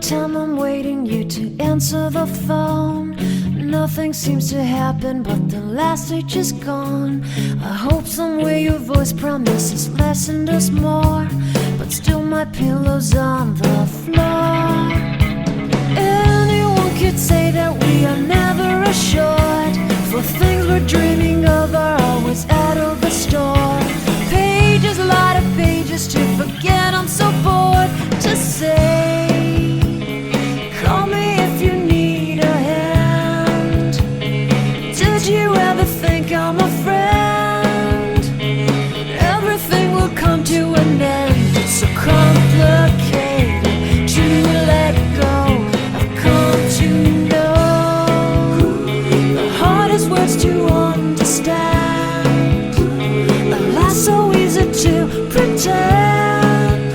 time I'm waiting you to answer the phone. Nothing seems to happen, but the last stage is gone. I hope somewhere your voice promises less and us more, but still my pillow's on the floor. Anyone could say that we are never assured, for things we're dreaming of are always out of the store. Pages, a lot of pages to forget, I'm so bored to say. Call me if you need a hand. Did you ever think I'm a friend? Everything will come to an end. It's so complicated to let go. I've come to know the hardest words to understand. Alas, so easy to pretend,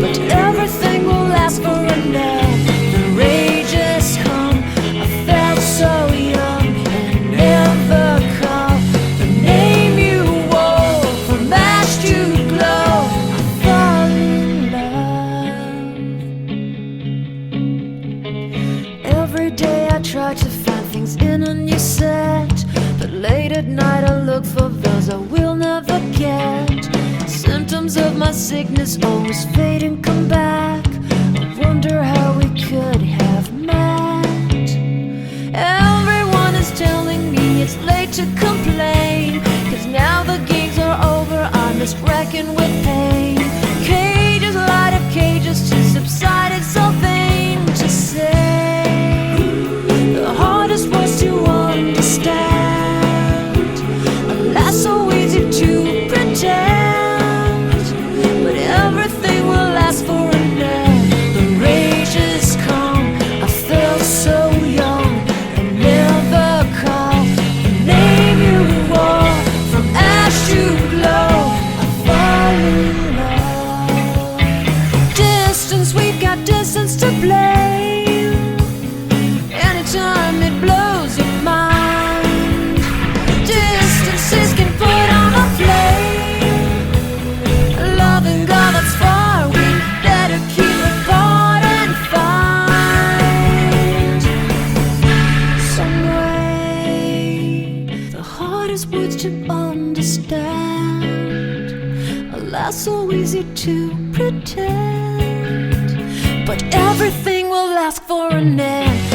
but everything will last for a night. The rage has come. I felt so young and never called the name you wore. From ash to glow, I fall in love. Every day I try to find things in a new set, but late at night I look for those I will never get. Symptoms of my sickness always fade and come back. I wonder how we could have met. Everyone is telling me it's late to complain, 'cause now the gigs are over, I'm just wrecking with pain. Cages, light of cages to subside, it's so vain to say. The hardest words to understand. Alas, so easy to pretend, but everything will last for a night. The rage has come. I felt so young and never called the name you wore. From ash to glow, I fall in love. Distance, we've got distance to blame. Anytime it blows your mind, distances can put on a flame. Loving God that's far, we better keep apart and find some way. The hardest words to understand. Alas, so easy to pretend, but everything will last for an end.